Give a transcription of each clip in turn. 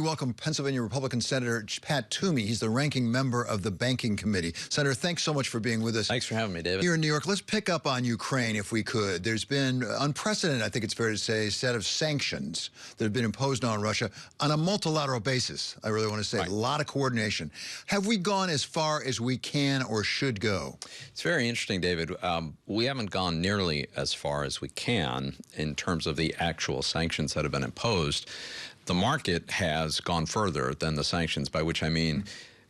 welcome Pennsylvania Republican Senator Pat Toomey. He's the ranking member of the Banking Committee. Senator, thanks so much for being with us. Thanks for having me, David. Here in New York, let's pick up on Ukraine if we could. There's been unprecedented, I think it's fair to say, set of sanctions that have been imposed on Russia on a multilateral basis. I really want to say a lot of coordination. Have we gone as far as we can or should go? It's very interesting, David. We haven't gone nearly as far as we can in terms of the actual sanctions that have been imposed. The market has gone further than the sanctions, by which I mean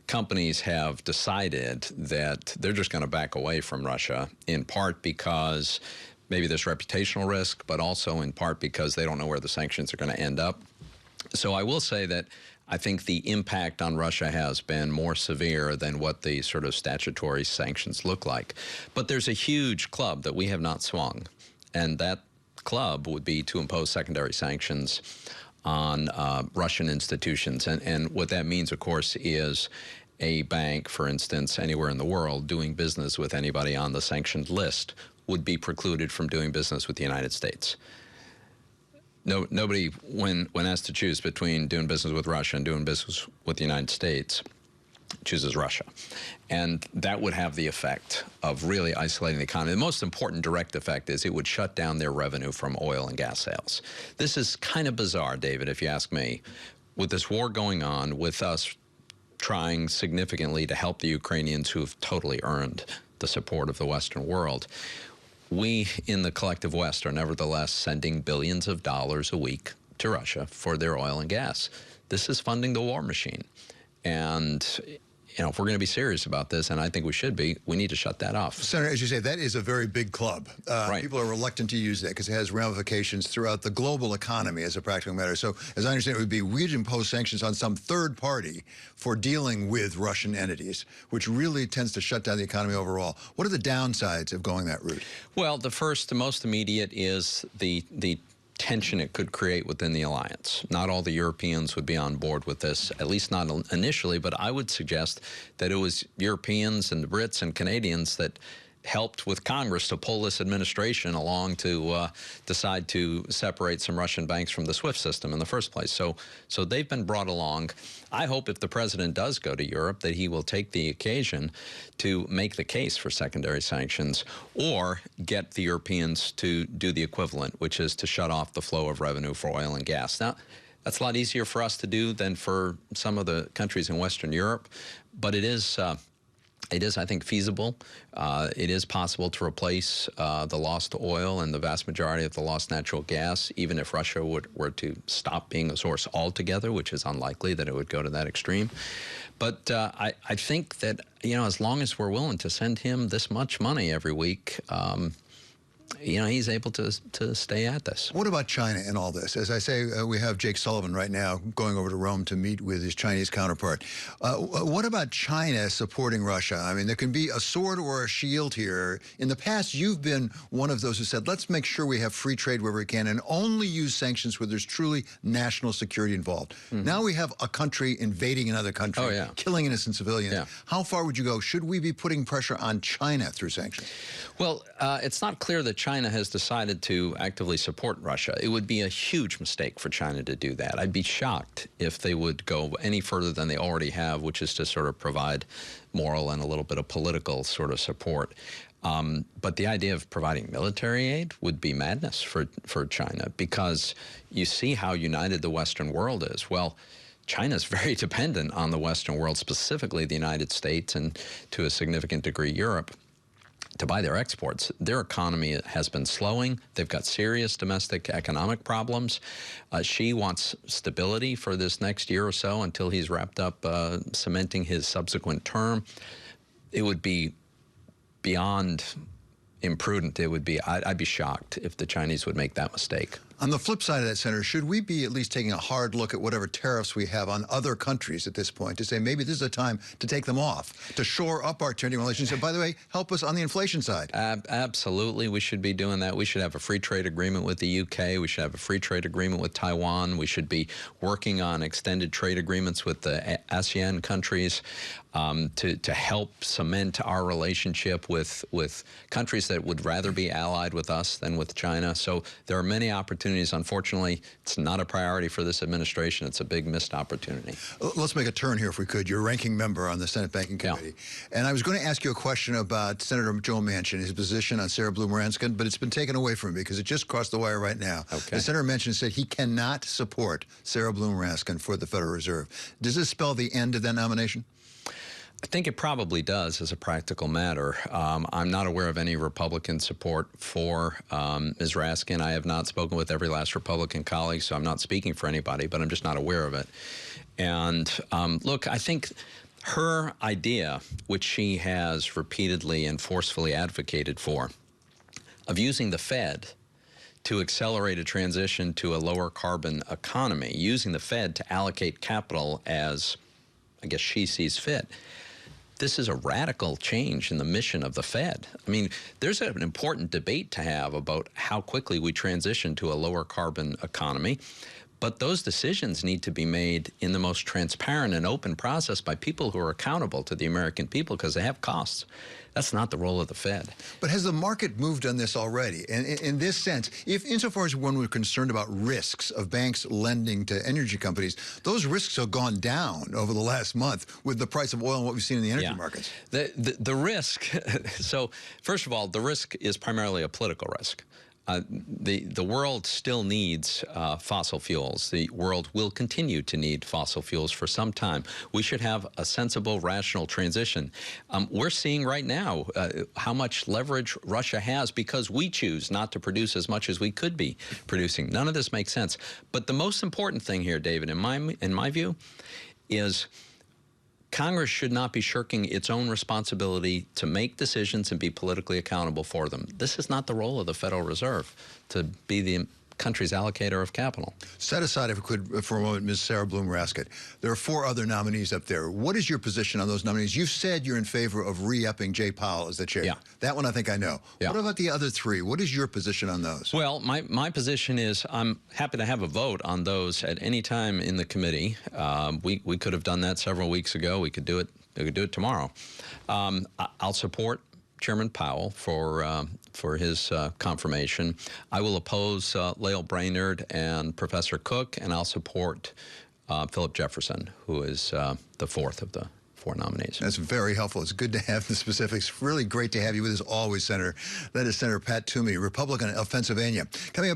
companies have decided that they're just going to back away from Russia, in part because maybe there's reputational risk, but also in part because they don't know where the sanctions are going to end up. So I will say that I think the impact on Russia has been more severe than what the sort of statutory sanctions look like. But there's a huge club that we have not swung, and that club would be to impose secondary sanctions on Russian institutions. And what that means, of course, is a bank, for instance, anywhere in the world doing business with anybody on the sanctioned list would be precluded from doing business with the United States. Nobody, when asked to choose between doing business with Russia and doing business with the United States, chooses Russia. And that would have the effect of really isolating the economy. The most important direct effect is it would shut down their revenue from oil and gas sales. This is kind of bizarre, David, if you ask me. With this war going on, with us trying significantly to help the Ukrainians who have totally earned the support of the Western world, we in the collective West are nevertheless sending billions of dollars a week to Russia for their oil and gas. This is funding the war machine. And if we're going to be serious about this, and I think we should be, we need to shut that off. Senator, as you say, that is a very big club. Right. People are reluctant to use that because it has ramifications throughout the global economy as a practical matter. So, as I understand, it would be we'd impose sanctions on some third party for dealing with Russian entities, which really tends to shut down the economy overall. What are the downsides of going that route? Well, the first, the most immediate is the tension it could create within the alliance. Not all the Europeans would be on board with this, at least not initially, but I would suggest that it was Europeans and the Brits and Canadians that helped with Congress to pull this administration along to decide to separate some Russian banks from the SWIFT system in the first place. So they've been brought along. I hope if the president does go to Europe that he will take the occasion to make the case for secondary sanctions or get the Europeans to do the equivalent, which is to shut off the flow of revenue for oil and gas. Now, that's a lot easier for us to do than for some of the countries in Western Europe, but it is, I think, feasible. It is possible to replace the lost oil and the vast majority of the lost natural gas, even if Russia were to stop being a source altogether, which is unlikely that it would go to that extreme. But I think that, as long as we're willing to send him this much money every week, he's able to stay at this. What about China in all this? As I say, we have Jake Sullivan right now going over to Rome to meet with his Chinese counterpart. What about China supporting Russia? I mean, there can be a sword or a shield here. In the past, you've been one of those who said, let's make sure we have free trade wherever we can and only use sanctions where there's truly national security involved. Now we have a country invading another country, killing innocent civilians. How far would you go? Should we be putting pressure on China through sanctions? Well, it's not clear that China has decided to actively support Russia. It would be a huge mistake for China to do that. I'd be shocked if they would go any further than they already have, which is to sort of provide moral and a little bit of political sort of support. But the idea of providing military aid would be madness for China, because you see how united the Western world is. Well, China's very dependent on the Western world, specifically the United States and to a significant degree Europe, to buy their exports. Their economy has been slowing. They've got serious domestic economic problems. Xi wants stability for this next year or so until he's wrapped up cementing his subsequent term. It would be beyond imprudent. It would be, I'd be shocked if the Chinese would make that mistake. On the flip side of that, Senator, should we be at least taking a hard look at whatever tariffs we have on other countries at this point to say maybe this is a time to take them off, to shore up our trading relations, and by the way, help us on the inflation side? Absolutely, we should be doing that. We should have a free trade agreement with the UK. We should have a free trade agreement with Taiwan. We should be working on extended trade agreements with the ASEAN countries to help cement our relationship with countries that would rather be allied with us than with China. So there are many opportunities opportunities. Unfortunately, it's not a priority for this administration. It's a big missed opportunity. Let's make a turn here, if we could. You're a ranking member on the Senate Banking Committee. Yeah. And I was going to ask you a question about Senator Joe Manchin, his position on Sarah Bloom Raskin, but it's been taken away from him because it just crossed the wire right now. Okay. The Senator Manchin said he cannot support Sarah Bloom Raskin for the Federal Reserve. Does this spell the end of that nomination? I think it probably does as a practical matter. I'm not aware of any Republican support for Ms. Raskin. I have not spoken with every last Republican colleague, so I'm not speaking for anybody, but I'm just not aware of it. And look, I think her idea, which she has repeatedly and forcefully advocated for, of using the Fed to accelerate a transition to a lower carbon economy, using the Fed to allocate capital as, I guess, she sees fit. This is a radical change in the mission of the Fed. I mean, there's an important debate to have about how quickly we transition to a lower carbon economy, but those decisions need to be made in the most transparent and open process by people who are accountable to the American people because they have costs. That's not the role of the Fed. But has the market moved on this already? And in this sense, if insofar as when we're concerned about risks of banks lending to energy companies, those risks have gone down over the last month with the price of oil and what we've seen in the energy markets. The risk, so first of all, the risk is primarily a political risk. The world still needs fossil fuels. The world will continue to need fossil fuels for some time. We should have a sensible, rational transition. We're seeing right now how much leverage Russia has because we choose not to produce as much as we could be producing. None of this makes sense. But the most important thing here, David, in my view, is Congress should not be shirking its own responsibility to make decisions and be politically accountable for them. This is not the role of the Federal Reserve, to be the country's allocator of capital. Set aside, if we could, for a moment, Ms. Sarah Bloom Raskin. There are 4 other nominees up there. What is your position on those nominees? You've said you're in favor of re-upping Jay Powell as the chair. Yeah. That one I think I know. Yeah. What about the other 3? What is your position on those? Well, my position is I'm happy to have a vote on those at any time in the committee. We could have done that several weeks ago. We could do it tomorrow. I'll support Chairman Powell for his confirmation. I will oppose Lael Brainerd and Professor Cook, and I'll support Philip Jefferson, who is the 4th of the 4 nominees. That's very helpful. It's good to have the specifics. Really great to have you with us always, Senator. That is Senator Pat Toomey, Republican of Pennsylvania. Coming up.